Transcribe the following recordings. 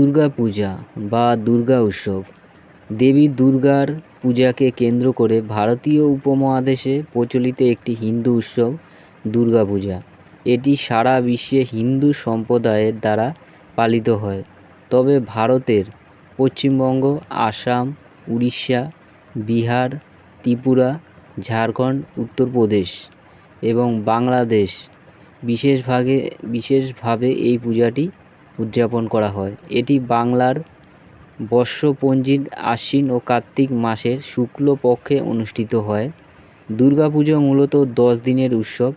দুর্গা পূজা বা দুর্গা উৎসব দেবী দুর্গার পূজাকে কেন্দ্র করে ভারতীয় উপমহাদেশে প্রচলিত একটি হিন্দু উৎসব দুর্গা পূজা। এটি সারা বিশ্বে হিন্দু সম্প্রদায়ের দ্বারা পালিত হয়, তবে ভারতের পশ্চিমবঙ্গ, আসাম, উড়িষ্যা, বিহার, ত্রিপুরা, ঝাড়খণ্ড, উত্তরপ্রদেশ এবং বাংলাদেশ বিশেষভাবে এই পূজাটি উদযাপন করা হয়। এটি বাংলার বর্ষপঞ্জির আশ্বিন ও কার্তিক মাসের শুক্লপক্ষে অনুষ্ঠিত হয়। দুর্গাপুজো মূলত 10 দিনের উৎসব,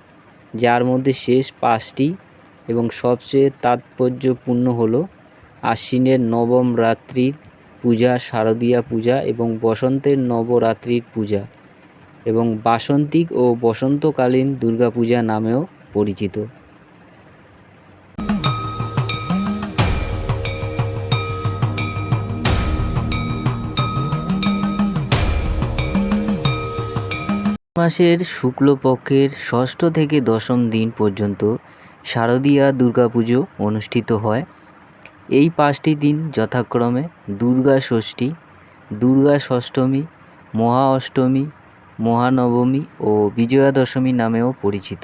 যার মধ্যে শেষ 5টি এবং সবচেয়ে তাৎপর্যপূর্ণ হল আশ্বিনের নবম রাত্রির পূজা, শারদীয়া পূজা এবং বসন্তের নবরাত্রির পূজা এবং বাসন্তিক ও বসন্তকালীন দুর্গাপূজা নামেও পরিচিত। মাসের শুক্লপক্ষের ষষ্ঠ থেকে দশম দিন পর্যন্ত শারদীয়া দুর্গাপুজো অনুষ্ঠিত হয়। এই 5টি দিন যথাক্রমে দুর্গা ষষ্ঠী, দুর্গা ষষ্ঠমী, মহা অষ্টমী, মহানবমী ও বিজয়া দশমী নামেও পরিচিত।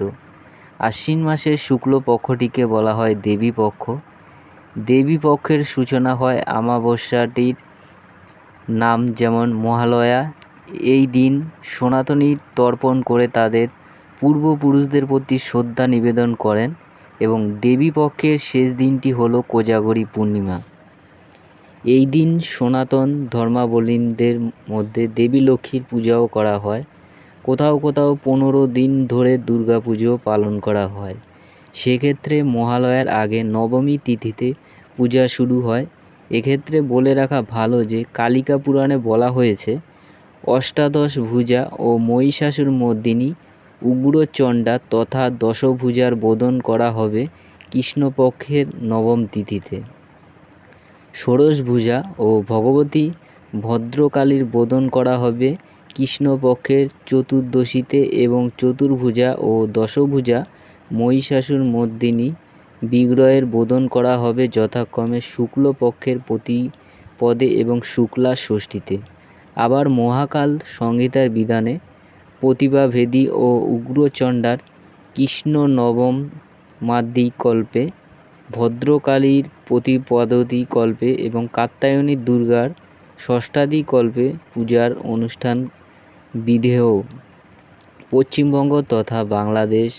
আশ্বিন মাসের শুক্লপক্ষটিকে বলা হয় দেবী পক্ষ। দেবী পক্ষের সূচনা হয় অমাবস্যাটির নাম যেমন মহালয়া। এই দিন সনাতনী তর্পণ করে তাদের পূর্বপুরুষদের প্রতি শ্রদ্ধা নিবেদন করেন এবং দেবী পক্ষের শেষ দিনটি হল কোজাগরী পূর্ণিমা। এই দিন সনাতন ধর্মাবলম্বীদের মধ্যে দেবী লক্ষ্মীর পূজাও করা হয়। কোথাও 15 দিন ধরে দুর্গাপুজো পালন করা হয়। সেক্ষেত্রে মহালয়ার আগে নবমী তিথিতে পূজা শুরু হয়। এক্ষেত্রে বলে রাখা ভালো যে কালিকা পুরাণে বলা হয়েছে, অষ্টাদশ ভুজা ও মহিষাসুর মর্দিনী উগ্রচণ্ডা তথা দশভুজার বোধন করা হবে কৃষ্ণপক্ষের নবম তিথিতে। ষোড়শ ভুজা ও ভগবতী ভদ্রকালীর বোধন করা হবে কৃষ্ণপক্ষের চতুর্দশীতে এবং চতুর্ভুজা ও দশভুজা মহিষাসুর মর্দিনী বিগ্রহের বোধন করা হবে যথাক্রমে শুক্লপক্ষের প্রতিপদে এবং শুক্লা ষষ্ঠীতে। আবার মহাকাল সংহিতার বিধানে প্রতিভাভেদী ও উগ্রচণ্ডার কৃষ্ণ নবম মাদ্রিকল্পে, ভদ্রকালীর প্রতিপদতি কল্পে এবং কাত্যায়নী দুর্গার ষষ্ঠাদি কল্পে পূজার অনুষ্ঠান বিধেয়। পশ্চিমবঙ্গ তথা বাংলাদেশ,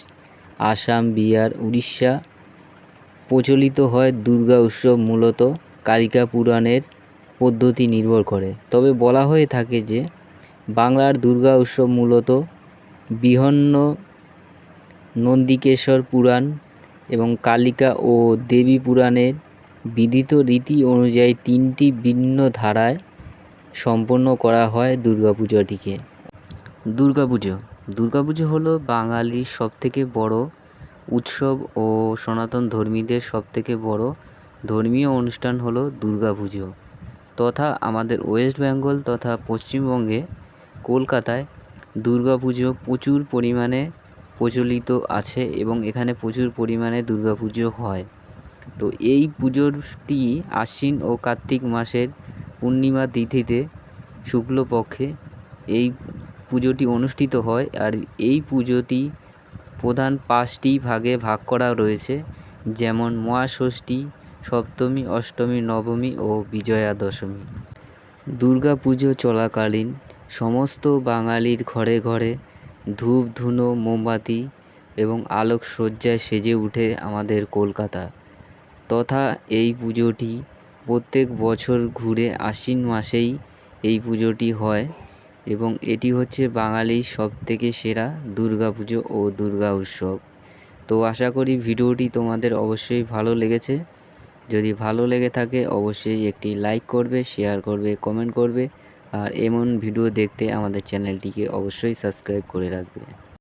আসাম, বিহার, উড়িষ্যা প্রচলিত হয় দুর্গা উৎসব মূলত কালিকা পুরাণের পদ্ধতি নির্ভর করে। তবে বলা হয়ে থাকে যে বাংলার দুর্গা উৎসব মূলত বৃহন্ন নন্দিকেশ্বর পুরাণ এবং কালিকা ও দেবী পুরাণের বিধিত রীতি অনুযায়ী 3টি ভিন্ন ধারায় সম্পন্ন করা হয় দুর্গাপূজাটিকে। দুর্গাপুজো হলো বাঙালির সবথেকে বড় উৎসব ও সনাতন ধর্মীদের সবথেকে বড় ধর্মীয় অনুষ্ঠান হলো দুর্গাপুজো। তথা আমাদের ওয়েস্ট বেঙ্গল তথা পশ্চিমবঙ্গে কলকাতায় দুর্গাপুজো প্রচুর পরিমাণে প্রচলিত আছে এবং এখানে প্রচুর পরিমাণে দুর্গাপুজো হয়। তো এই পুজোটি আশ্বিন ও কার্তিক মাসের পূর্ণিমা তিথিতে শুক্লপক্ষে এই পুজোটি অনুষ্ঠিত হয়। আর এই পুজোটি প্রধান 5টি ভাগে ভাগ করা রয়েছে, যেমন মহাষষ্ঠী, সপ্তমী, অষ্টমী, নবমী ও বিজয়া দশমী। দুর্গা পুজো চলাকালীন সমস্ত বাঙালির ঘরে ঘরে ধূপ, ধুনো, মোমবাতি এবং আলোকসজ্জায় সেজে ওঠে আমাদের কলকাতা। তথা এই পুজোটি প্রত্যেক বছর ঘুরে আশ্বিন মাসেই এই পুজোটি হয় এবং এটি হচ্ছে বাঙালির সবথেকে সেরা দুর্গাপুজো ও দুর্গা উৎসব। তো আশা করি ভিডিওটি তোমাদের অবশ্যই ভালো লেগেছে। যদি ভালো লেগে থাকে অবশ্যই একটি লাইক করবে, শেয়ার করবে, কমেন্ট করবে আর এমন ভিডিও দেখতে আমাদের চ্যানেলটিকে অবশ্যই সাবস্ক্রাইব করে রাখবে।